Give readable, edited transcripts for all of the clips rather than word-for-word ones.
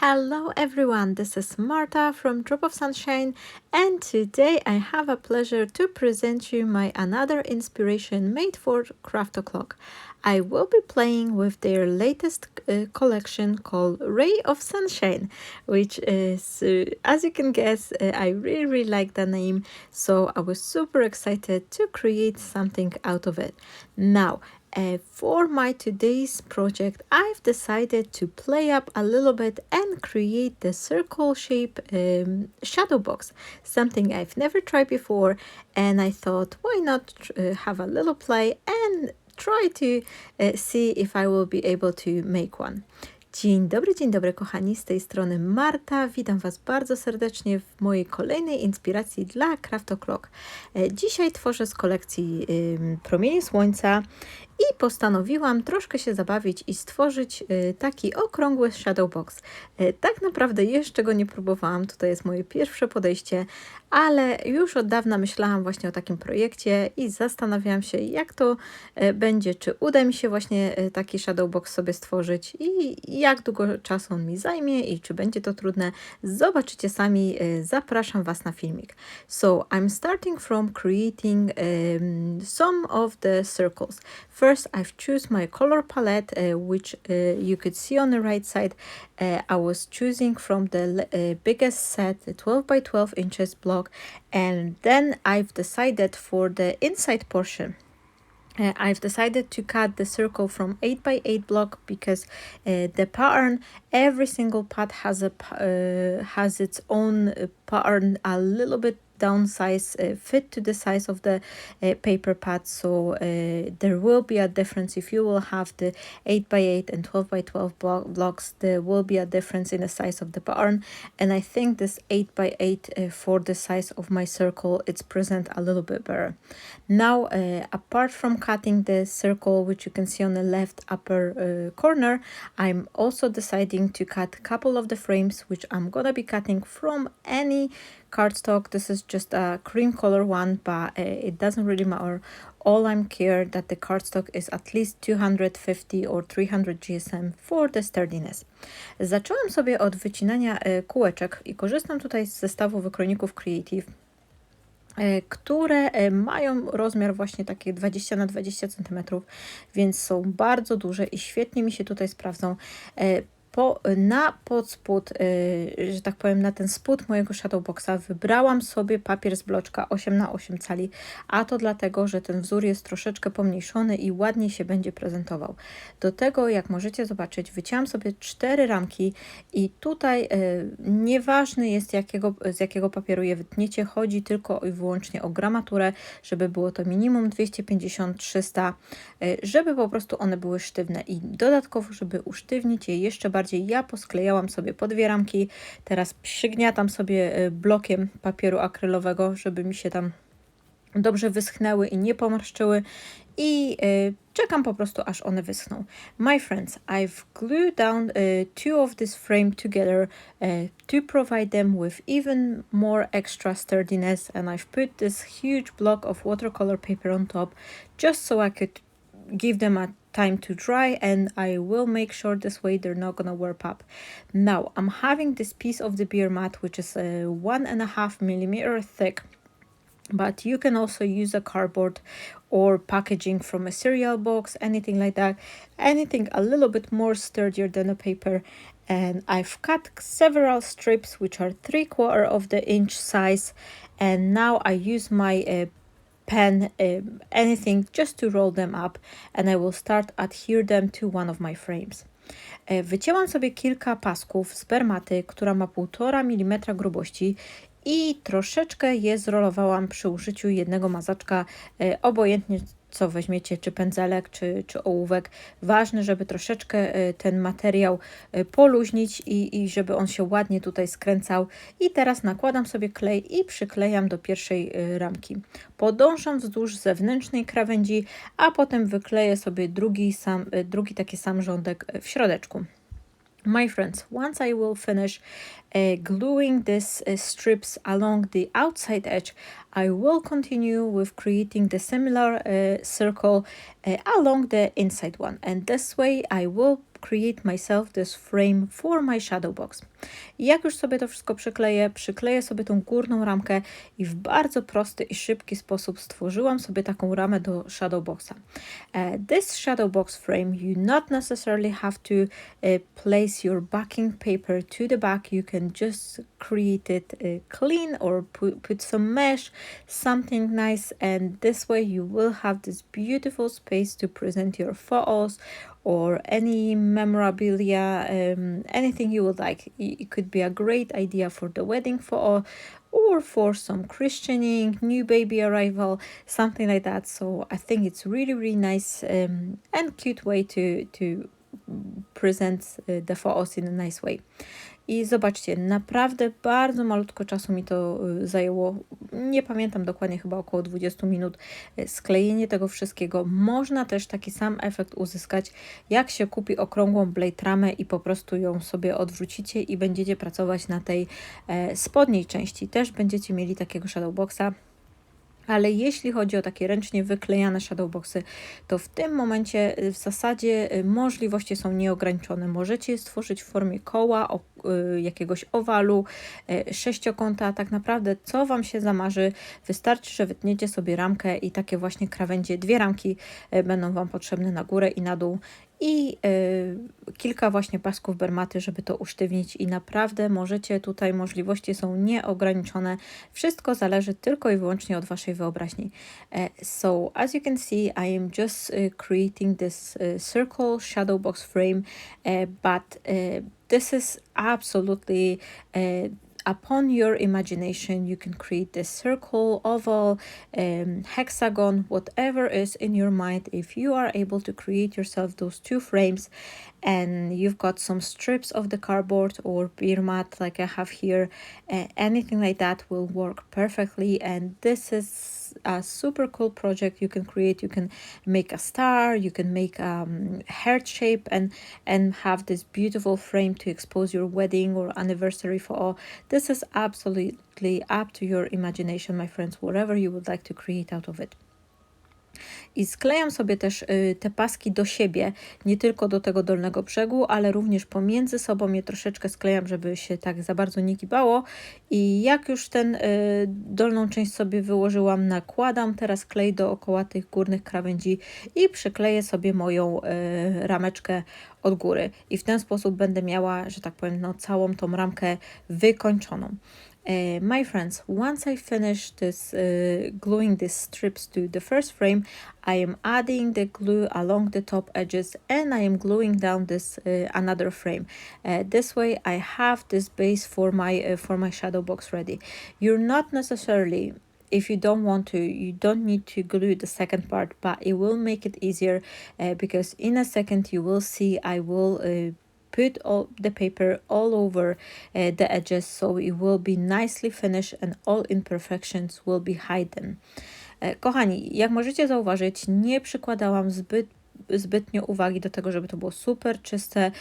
Hello everyone, this is Marta from Drop of Sunshine, and today I have a pleasure to present you my another inspiration made for Craft O'Clock. I will be playing with their latest collection called Ray of Sunshine, which is, as you can guess, I really like the name, so I was super excited to create something out of it. Now, for my today's project, I've decided to play up a little bit and create the circle shape shadow box, something I've never tried before, and I thought, why not have a little play and try to see if I will be able to make one. Dzień dobry kochani, z tej strony Marta. Witam Was bardzo serdecznie w mojej kolejnej inspiracji dla Craft O'Clock. Dzisiaj tworzę z kolekcji promienie słońca i postanowiłam troszkę się zabawić i stworzyć taki okrągły shadowbox. Tak naprawdę jeszcze go nie próbowałam, tutaj jest moje pierwsze podejście, ale już od dawna myślałam właśnie o takim projekcie i zastanawiałam się, jak to będzie, czy uda mi się właśnie taki shadowbox sobie stworzyć i jak długo czasu on mi zajmie i czy będzie to trudne. Zobaczycie sami, zapraszam Was na filmik. So I'm starting from creating some of the circles. First, I've choose my color palette, which you could see on the right side. I was choosing from the biggest set, the 12 by 12 inches block, and then I've decided for the inside portion. I've decided to cut the circle from 8 by 8 block because the pattern, every single part has has its own pattern, a little bit downsize, fit to the size of the paper pad, so there will be a difference. If you will have the 8 by 8 and 12 by 12 blocks, there will be a difference in the size of the pattern, and I think this 8 by 8 for the size of my circle, it's present a little bit better. Now, apart from cutting the circle, which you can see on the left upper corner, I'm also deciding to cut a couple of the frames, which I'm gonna be cutting from any cardstock. This is just a cream color one, but it doesn't really matter. All I'm care that the cardstock is at least 250 or 300 GSM for the sturdiness. Zaczęłam sobie od wycinania kółeczek i korzystam tutaj z zestawu wykrojników Creative, które mają rozmiar właśnie takie 20 na 20 cm, więc są bardzo duże i świetnie mi się tutaj sprawdzą. Na podspód, że tak powiem, na ten spód mojego shadowboxa wybrałam sobie papier z bloczka 8 na 8 cali, a to dlatego, że ten wzór jest troszeczkę pomniejszony i ładniej się będzie prezentował. Do tego, jak możecie zobaczyć, wycięłam sobie 4 ramki i tutaj nieważne jest z jakiego papieru je wytniecie, chodzi tylko i wyłącznie o gramaturę, żeby było to minimum 250-300, żeby po prostu one były sztywne i dodatkowo, żeby usztywnić je jeszcze bardziej, ja posklejałam sobie po 2 ramki, teraz przygniatam sobie blokiem papieru akrylowego, żeby mi się tam dobrze wyschnęły i nie pomarszczyły i czekam po prostu, aż one wyschną. My friends, I've glued down two of this frame together to provide them with even more extra sturdiness, and I've put this huge block of watercolor paper on top just so I could give them a time to dry, and I will make sure this way they're not gonna warp up. Now I'm having this piece of the beer mat, which is 1.5 millimeter thick, but you can also use a cardboard or packaging from a cereal box, anything like that, anything a little bit more sturdier than a paper. And I've cut several strips which are 3/4 of the inch size, and now I use my pen, anything, just to roll them up, and I will start adhere them to one of my frames. Wycięłam sobie kilka pasków z permaty, która ma 1,5 mm grubości i troszeczkę je zrolowałam przy użyciu jednego mazaczka, obojętnie co weźmiecie, czy pędzelek, czy ołówek. Ważne, żeby troszeczkę ten materiał poluźnić i żeby on się ładnie tutaj skręcał. I teraz nakładam sobie klej i przyklejam do pierwszej ramki. Podążam wzdłuż zewnętrznej krawędzi, a potem wykleję sobie drugi taki sam rządek w środeczku. My friends, once I will finish gluing these strips along the outside edge, I will continue with creating the similar circle along the inside one, and this way I will create myself this frame for my shadow box. I jak już sobie to wszystko przykleję sobie tą górną ramkę i w bardzo prosty i szybki sposób stworzyłam sobie taką ramę do shadow boxa. This shadow box frame, you not necessarily have to place your backing paper to the back. You can just create it clean or put some mesh, something nice, and this way you will have this beautiful space to present your photos or any memorabilia, anything you would like. It could be a great idea for the wedding photo or for some christening, new baby arrival, something like that. So I think it's really nice and cute way to present the photos in a nice way. I zobaczcie, naprawdę bardzo malutko czasu mi to zajęło, nie pamiętam dokładnie, chyba około 20 minut, sklejenie tego wszystkiego. Można też taki sam efekt uzyskać, jak się kupi okrągłą blade ramę i po prostu ją sobie odwrócicie i będziecie pracować na tej spodniej części. Też będziecie mieli takiego shadowboxa. Ale jeśli chodzi o takie ręcznie wyklejane shadowboxy, to w tym momencie w zasadzie możliwości są nieograniczone. Możecie je stworzyć w formie koła, jakiegoś owalu, sześciokąta, tak naprawdę co Wam się zamarzy. Wystarczy, że wytniecie sobie ramkę i takie właśnie krawędzie, 2 ramki będą Wam potrzebne na górę i na dół. I kilka właśnie pasków bermaty, żeby to usztywnić i naprawdę możecie, tutaj możliwości są nieograniczone. Wszystko zależy tylko i wyłącznie od Waszej wyobraźni. So as you can see, I am just creating this circle shadow box frame, but this is absolutely upon your imagination. You can create this circle, oval, hexagon, whatever is in your mind. If you are able to create yourself those 2 frames and you've got some strips of the cardboard or beer mat like I have here, anything like that will work perfectly. And this is a super cool project you can create. You can make a star, you can make a heart shape and have this beautiful frame to expose your wedding or anniversary photo. This is absolutely up to your imagination, my friends, whatever you would like to create out of it. I sklejam sobie też te paski do siebie, nie tylko do tego dolnego brzegu, ale również pomiędzy sobą je troszeczkę sklejam, żeby się tak za bardzo nie gibało. I jak już ten dolną część sobie wyłożyłam, nakładam teraz klej dookoła tych górnych krawędzi i przykleję sobie moją rameczkę od góry. I w ten sposób będę miała, że tak powiem, no, całą tą ramkę wykończoną. My friends, once I finish this gluing these strips to the first frame, I am adding the glue along the top edges and I am gluing down this another frame. This way I have this base for my shadow box ready. You're not necessarily, if you don't want to, you don't need to glue the second part, but it will make it easier because in a second you will see I will put all the paper all over the edges, so it will be nicely finished and all imperfections will be hidden. Kochani, jak możecie zauważyć, nie przykładałam zbytnio uwagi do tego, żeby to było super czyste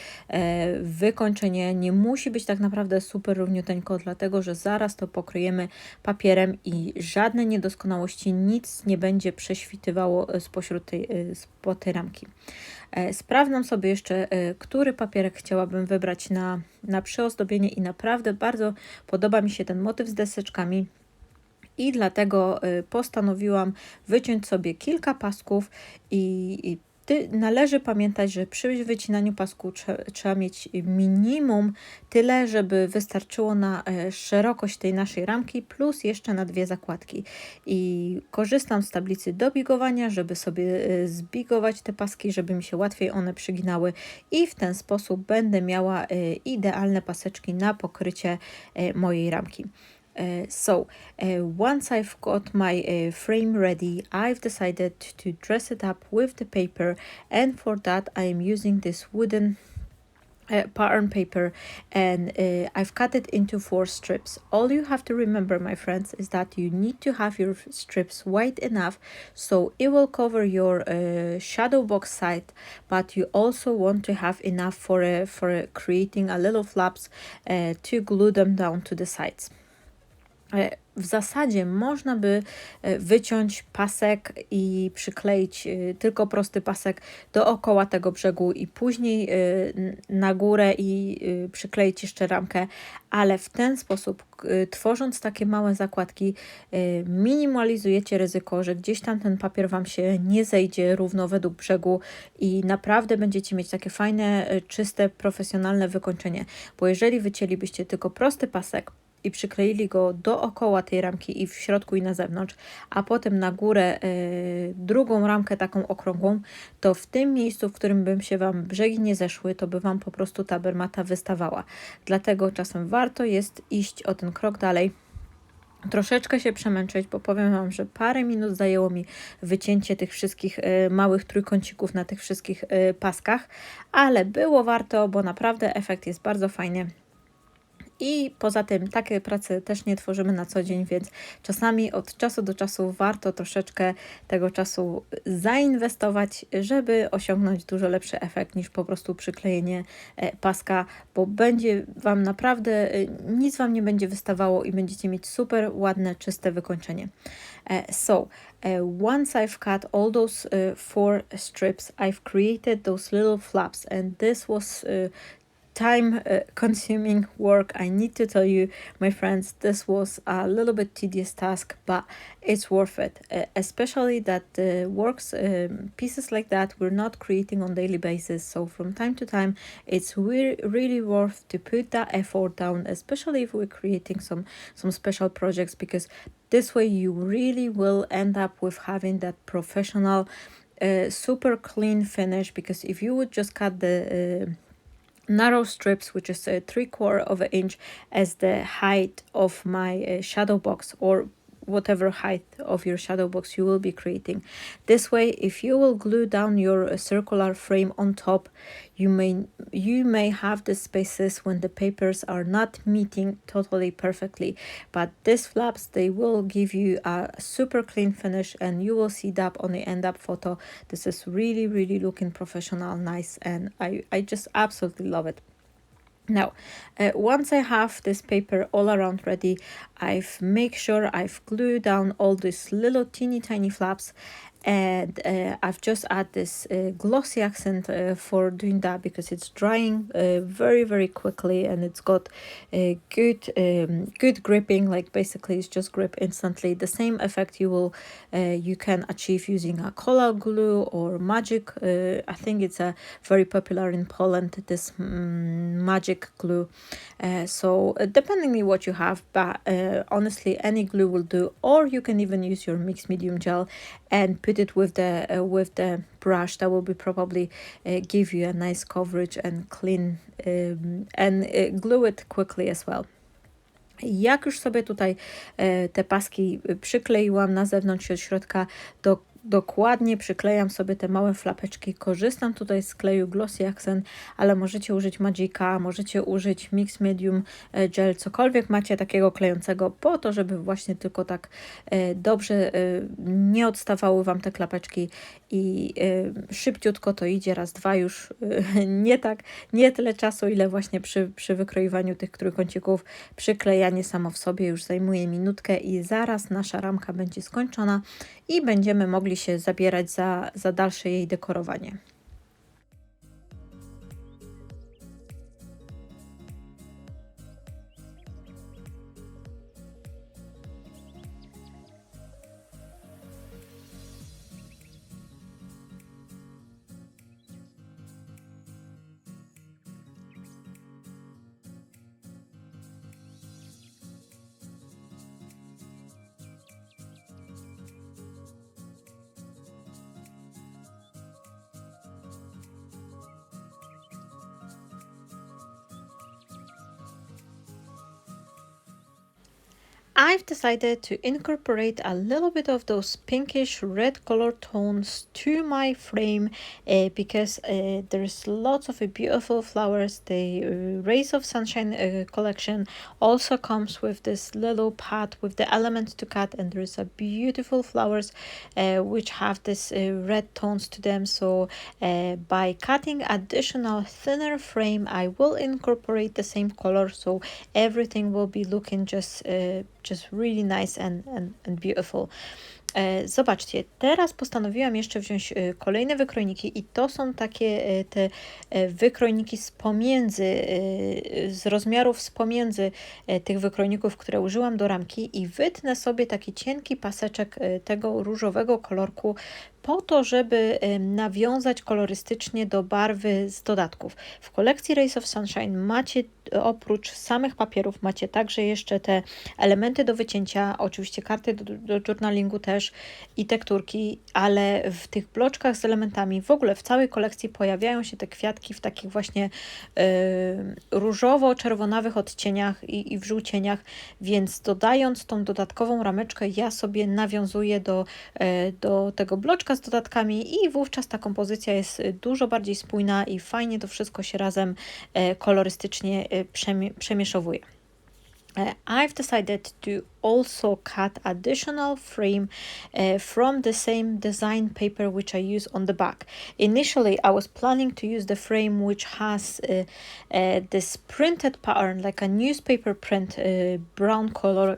wykończenie. Nie musi być tak naprawdę super równiuteńko, dlatego że zaraz to pokryjemy papierem i żadne niedoskonałości, nic nie będzie prześwitywało spod tej ramki. Sprawdzam sobie jeszcze, który papierek chciałabym wybrać na przyozdobienie i naprawdę bardzo podoba mi się ten motyw z deseczkami. I dlatego postanowiłam wyciąć sobie kilka pasków i należy pamiętać, że przy wycinaniu pasku trzeba mieć minimum tyle, żeby wystarczyło na szerokość tej naszej ramki, plus jeszcze na 2 zakładki. I korzystam z tablicy do bigowania, żeby sobie zbigować te paski, żeby mi się łatwiej one przyginały i w ten sposób będę miała idealne paseczki na pokrycie mojej ramki. Once I've got my frame ready, I've decided to dress it up with the paper, and for that I am using this wooden pattern paper, and I've cut it into 4 strips. All you have to remember, my friends, is that you need to have your strips wide enough so it will cover your shadow box side, but you also want to have enough for creating a little flaps to glue them down to the sides. w zasadzie można by wyciąć pasek i przykleić tylko prosty pasek dookoła tego brzegu i później na górę i przykleić jeszcze ramkę, ale w ten sposób, tworząc takie małe zakładki, minimalizujecie ryzyko, że gdzieś tam ten papier Wam się nie zejdzie równo według brzegu i naprawdę będziecie mieć takie fajne, czyste, profesjonalne wykończenie, bo jeżeli wycięlibyście tylko prosty pasek i przykleili go dookoła tej ramki i w środku i na zewnątrz, a potem na górę drugą ramkę taką okrągłą, to w tym miejscu, w którym bym się Wam brzegi nie zeszły, to by Wam po prostu ta bermata wystawała. Dlatego czasem warto jest iść o ten krok dalej, troszeczkę się przemęczyć, bo powiem Wam, że parę minut zajęło mi wycięcie tych wszystkich małych trójkącików na tych wszystkich paskach, ale było warto, bo naprawdę efekt jest bardzo fajny. I poza tym takie prace też nie tworzymy na co dzień, więc czasami od czasu do czasu warto troszeczkę tego czasu zainwestować, żeby osiągnąć dużo lepszy efekt niż po prostu przyklejenie paska, bo będzie Wam naprawdę, nic Wam nie będzie wystawało i będziecie mieć super ładne, czyste wykończenie. Once I've cut all those 4 strips, I've created those little flaps, and this was time consuming work. I need to tell you, my friends, this was a little bit tedious task, but it's worth it, especially that the works, pieces like that we're not creating on daily basis, so from time to time it's really worth to put that effort down, especially if we're creating some special projects, because this way you really will end up with having that professional super clean finish. Because if you would just cut the narrow strips, which is 3/4 of an inch as the height of my shadow box, or whatever height of your shadow box you will be creating. This way, if you will glue down your circular frame on top, you may have the spaces when the papers are not meeting totally perfectly, but these flaps, they will give you a super clean finish, and you will see that on the end up photo. This is really looking professional, nice, and I just absolutely love it. Now, once I have this paper all around ready, I've make sure I've glued down all these little teeny tiny flaps, and I've just add this glossy accent for doing that, because it's drying very quickly, and it's got good gripping. Like basically it's just grip instantly. The same effect you can achieve using a cola glue or magic. I think it's a very popular in Poland, this magic glue. So depending on what you have, but honestly any glue will do, or you can even use your mixed medium gel and put it with the brush. That will be probably give you a nice coverage and clean, and glue it quickly as well. Jak już sobie tutaj te paski przykleiłam na zewnątrz i od środka, dokładnie przyklejam sobie te małe flapeczki. Korzystam tutaj z kleju Glossy Accent, ale możecie użyć Magica, możecie użyć Mix Medium Gel, cokolwiek macie takiego klejącego, po to, żeby właśnie tylko tak dobrze nie odstawały Wam te klapeczki i szybciutko to idzie, raz, dwa, już nie tyle czasu, ile właśnie przy wykroiwaniu tych trójkącików. Przyklejanie samo w sobie już zajmuje minutkę i zaraz nasza ramka będzie skończona i będziemy mogli się zabierać za dalsze jej dekorowanie. I've decided to incorporate a little bit of those pinkish red color tones to my frame because there's lots of beautiful flowers. The Rays of Sunshine collection also comes with this little pad with the elements to cut, and there's a beautiful flowers which have this red tones to them. So by cutting additional thinner frame, I will incorporate the same color, so everything will be looking just just really nice and beautiful. Zobaczcie, teraz postanowiłam jeszcze wziąć kolejne wykrojniki i to są takie te wykrojniki z pomiędzy, z rozmiarów z pomiędzy tych wykrojników, które użyłam do ramki i wytnę sobie taki cienki paseczek tego różowego kolorku po to, żeby nawiązać kolorystycznie do barwy z dodatków. W kolekcji Rays of Sunshine macie oprócz samych papierów, macie także jeszcze te elementy do wycięcia, oczywiście karty do journalingu też i tekturki, ale w tych bloczkach z elementami, w ogóle w całej kolekcji pojawiają się te kwiatki w takich właśnie różowo-czerwonawych odcieniach i w żółcieniach, więc dodając tą dodatkową rameczkę, ja sobie nawiązuję do tego bloczka z dodatkami i wówczas ta kompozycja jest dużo bardziej spójna i fajnie to wszystko się razem kolorystycznie przemieszowuje. I've decided to also cut additional frame from the same design paper which I use on the back. Initially, I was planning to use the frame which has this printed pattern, like a newspaper print, brown color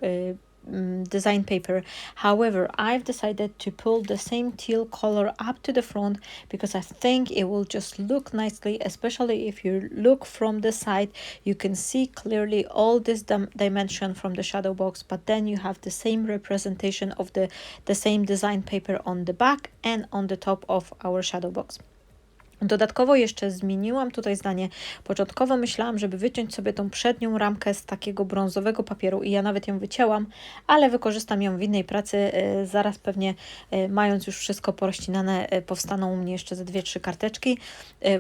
design paper. However, I've decided to pull the same teal color up to the front because I think it will just look nicely, especially if you look from the side. You can see clearly all this dimension from the shadow box, but then you have the same representation of the same design paper on the back and on the top of our shadow box. Dodatkowo jeszcze zmieniłam tutaj zdanie. Początkowo myślałam, żeby wyciąć sobie tą przednią ramkę z takiego brązowego papieru i ja nawet ją wycięłam, ale wykorzystam ją w innej pracy. Zaraz pewnie, mając już wszystko porozcinane, powstaną u mnie jeszcze ze 2-3 karteczki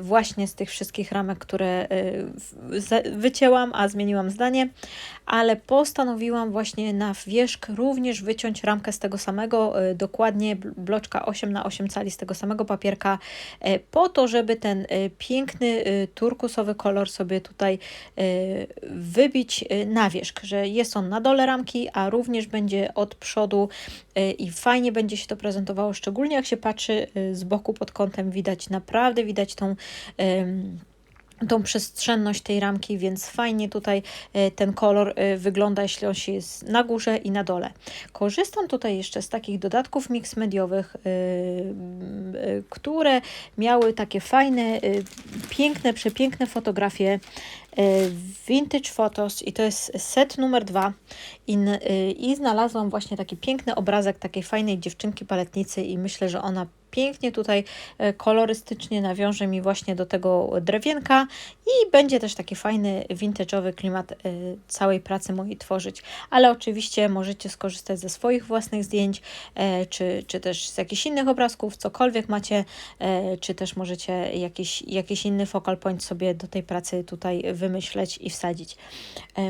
właśnie z tych wszystkich ramek, które wycięłam, a zmieniłam zdanie, ale postanowiłam właśnie na wierzch również wyciąć ramkę z tego samego, dokładnie bloczka 8x8 cali z tego samego papierka, po to, żeby ten piękny turkusowy kolor sobie tutaj wybić na wierzch, że jest on na dole ramki, a również będzie od przodu i fajnie będzie się to prezentowało, szczególnie jak się patrzy z boku pod kątem, naprawdę widać tą przestrzenność tej ramki, więc fajnie tutaj ten kolor wygląda, jeśli on się jest na górze i na dole. Korzystam tutaj jeszcze z takich dodatków mix mediowych, które miały takie fajne, piękne, przepiękne fotografie, vintage photos i to jest set numer 2 i znalazłam właśnie taki piękny obrazek takiej fajnej dziewczynki baletnicy i myślę, że ona pięknie tutaj kolorystycznie nawiąże mi właśnie do tego drewienka i będzie też taki fajny, vintage'owy klimat całej pracy mojej tworzyć. Ale oczywiście możecie skorzystać ze swoich własnych zdjęć, czy też z jakichś innych obrazków, cokolwiek macie, czy też możecie jakiś inny focal point sobie do tej pracy tutaj wymyśleć i wsadzić.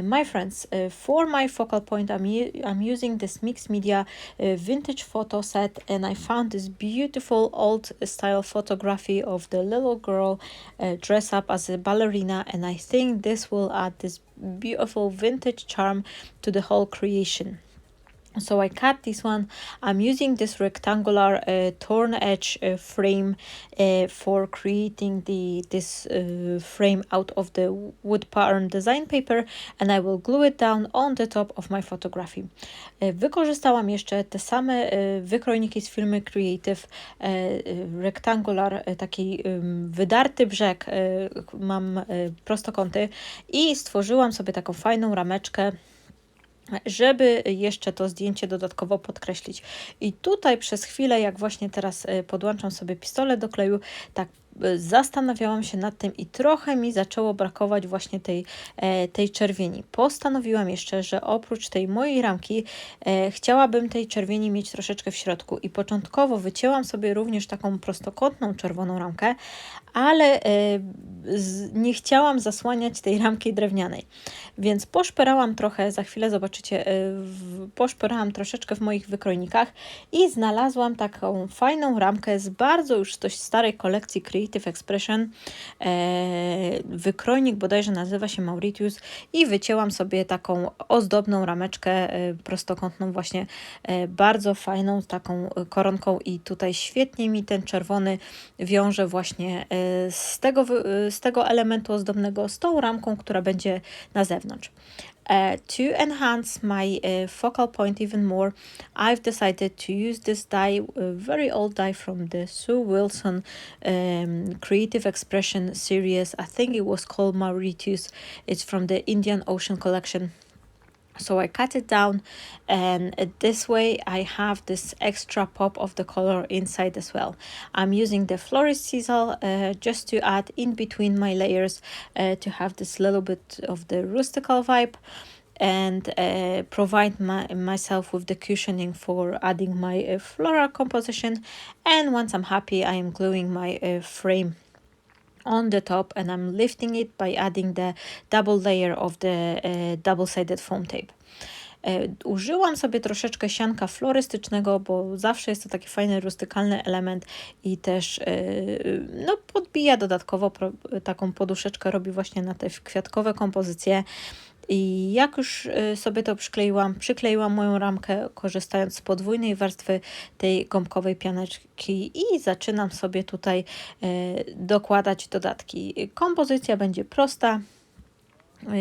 My friends, for my focal point I'm using this mixed media vintage photo set and I found this beautiful old style photography of the little girl dressed up as a ballerina, and I think this will add this beautiful vintage charm to the whole creation. So I cut this one. I'm using this rectangular torn edge frame for creating this frame out of the wood pattern design paper, and I will glue it down on the top of my photography. Wykorzystałam jeszcze te same wykrojniki z firmy Creative, rectangular, taki wydarty brzeg, mam prostokąty i stworzyłam sobie taką fajną rameczkę, żeby jeszcze to zdjęcie dodatkowo podkreślić. I tutaj przez chwilę, jak właśnie teraz podłączam sobie pistolet do kleju, tak zastanawiałam się nad tym i trochę mi zaczęło brakować właśnie tej czerwieni. Postanowiłam jeszcze, że oprócz tej mojej ramki chciałabym tej czerwieni mieć troszeczkę w środku i początkowo wycięłam sobie również taką prostokątną czerwoną ramkę, ale nie chciałam zasłaniać tej ramki drewnianej. Więc poszperałam trochę, za chwilę zobaczycie, poszperałam troszeczkę w moich wykrojnikach i znalazłam taką fajną ramkę z bardzo już dość starej kolekcji Creative Expression. Wykrojnik bodajże nazywa się Mauritius i wycięłam sobie taką ozdobną rameczkę prostokątną właśnie, bardzo fajną, taką koronką i tutaj świetnie mi ten czerwony wiąże właśnie z tego elementu ozdobnego z tą ramką, która będzie na zewnątrz. To enhance my focal point even more, I've decided to use this die, a very old die from the Sue Wilson Creative Expression series. I think it was called Mauritius. It's from the Indian Ocean collection. So I cut it down, and this way I have this extra pop of the color inside as well. I'm using the florist chisel just to add in between my layers to have this little bit of the rustical vibe, and provide myself with the cushioning for adding my floral composition. And once I'm happy, I am gluing my frame on the top, and I'm lifting it by adding the double layer of the double-sided foam tape. Użyłam sobie troszeczkę sianka florystycznego, bo zawsze jest to taki fajny, rustykalny element i też no, podbija dodatkowo taką poduszeczkę, robi właśnie na te kwiatkowe kompozycje. I jak już sobie to przykleiłam moją ramkę, korzystając z podwójnej warstwy tej gąbkowej pianeczki, i zaczynam sobie tutaj dokładać dodatki. Kompozycja będzie prosta.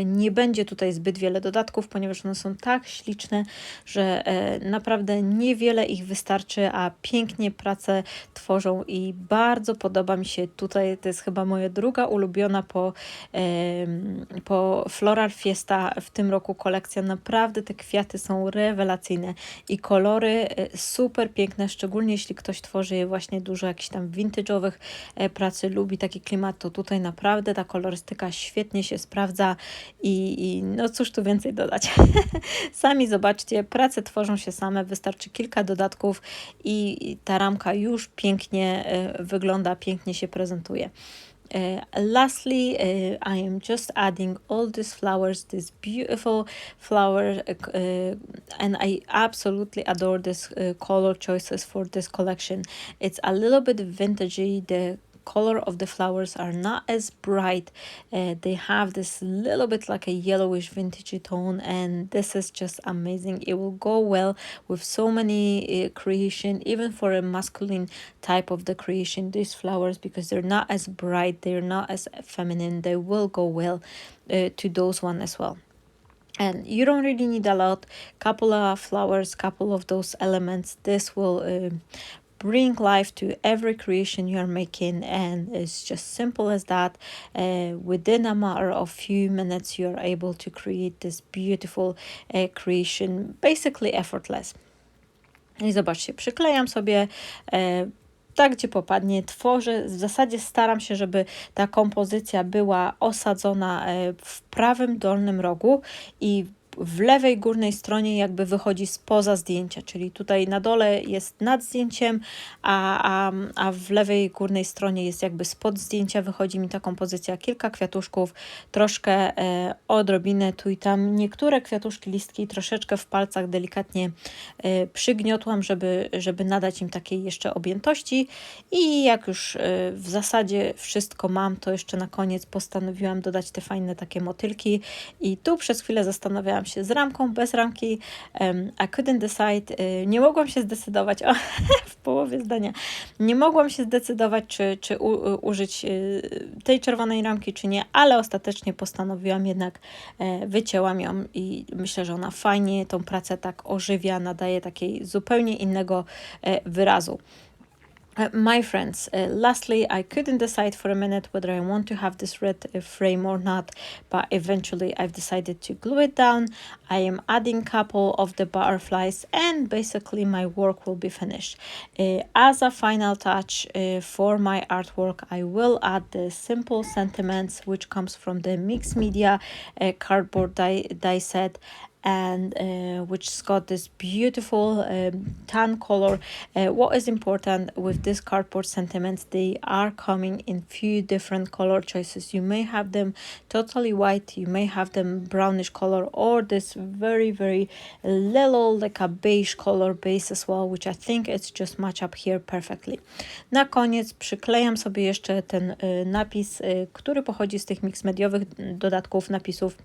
Nie będzie tutaj zbyt wiele dodatków, ponieważ one są tak śliczne, że naprawdę niewiele ich wystarczy, a pięknie pracę tworzą i bardzo podoba mi się tutaj. To jest chyba moja druga ulubiona po Floral Fiesta w tym roku kolekcja. Naprawdę te kwiaty są rewelacyjne i kolory super piękne, szczególnie jeśli ktoś tworzy je właśnie dużo jakichś tam vintage'owych pracy, lubi taki klimat, to tutaj naprawdę ta kolorystyka świetnie się sprawdza. I no cóż tu więcej dodać. Sami zobaczcie, prace tworzą się same, wystarczy kilka dodatków i ta ramka już pięknie wygląda, pięknie się prezentuje. Lastly, I am just adding all these flowers, this beautiful flower, and I absolutely adore this color choices for this collection. It's a little bit vintagey. The color of the flowers are not as bright. They have this little bit like a yellowish vintagey tone, and this is just amazing. It will go well with so many creation, even for a masculine type of the creation, these flowers, because they're not as bright, they're not as feminine, they will go well to those one as well. And you don't really need a lot, couple of flowers, couple of those elements. This will bring life to every creation you are making, and it's just simple as that. Within a matter of few minutes you are able to create this beautiful creation, basically effortless. I zobaczcie, przyklejam sobie tak, gdzie popadnie, tworzę, w zasadzie staram się, żeby ta kompozycja była osadzona w prawym dolnym rogu i w lewej górnej stronie jakby wychodzi spoza zdjęcia, czyli tutaj na dole jest nad zdjęciem, a w lewej górnej stronie jest jakby spod zdjęcia, wychodzi mi ta kompozycja, kilka kwiatuszków, troszkę odrobinę tu i tam, niektóre kwiatuszki, listki troszeczkę w palcach delikatnie przygniotłam, żeby nadać im takiej jeszcze objętości. I jak już w zasadzie wszystko mam, to jeszcze na koniec postanowiłam dodać te fajne takie motylki i tu przez chwilę zastanawiałam się z ramką, bez ramki. I couldn't decide. Nie mogłam się zdecydować, w połowie zdania, nie mogłam się zdecydować, czy użyć tej czerwonej ramki, czy nie, ale ostatecznie postanowiłam jednak, wycięłam ją i myślę, że ona fajnie tą pracę tak ożywia, nadaje takiej zupełnie innego wyrazu. My friends, lastly, I couldn't decide for a minute whether I want to have this red frame or not, but eventually I've decided to glue it down. I am adding couple of the butterflies, and basically my work will be finished. As a final touch for my artwork, I will add the simple sentiments, which comes from the mixed media cardboard die set, and which's got this beautiful tan color. What is important with this cardboard sentiments, they are coming in few different color choices. You may have them totally white, you may have them brownish color, or this very, very little like a beige color base as well, which I think it's just match up here perfectly. Na koniec przyklejam sobie jeszcze ten napis, który pochodzi z tych mix mediowych dodatków, napisów.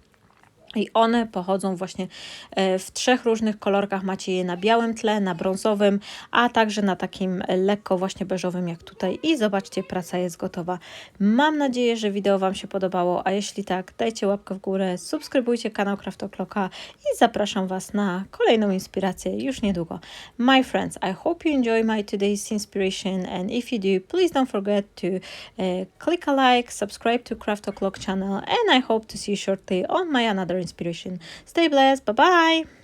I one pochodzą właśnie w 3 różnych kolorkach. Macie je na białym tle, na brązowym, a także na takim lekko właśnie beżowym jak tutaj. I zobaczcie, praca jest gotowa. Mam nadzieję, że wideo Wam się podobało, a jeśli tak, dajcie łapkę w górę, subskrybujcie kanał Craftoclocka i zapraszam Was na kolejną inspirację już niedługo. My friends, I hope you enjoy my today's inspiration, and if you do, please don't forget to click a like, subscribe to Craftoclock channel, and I hope to see you shortly on my another inspiration. Stay blessed. Bye bye.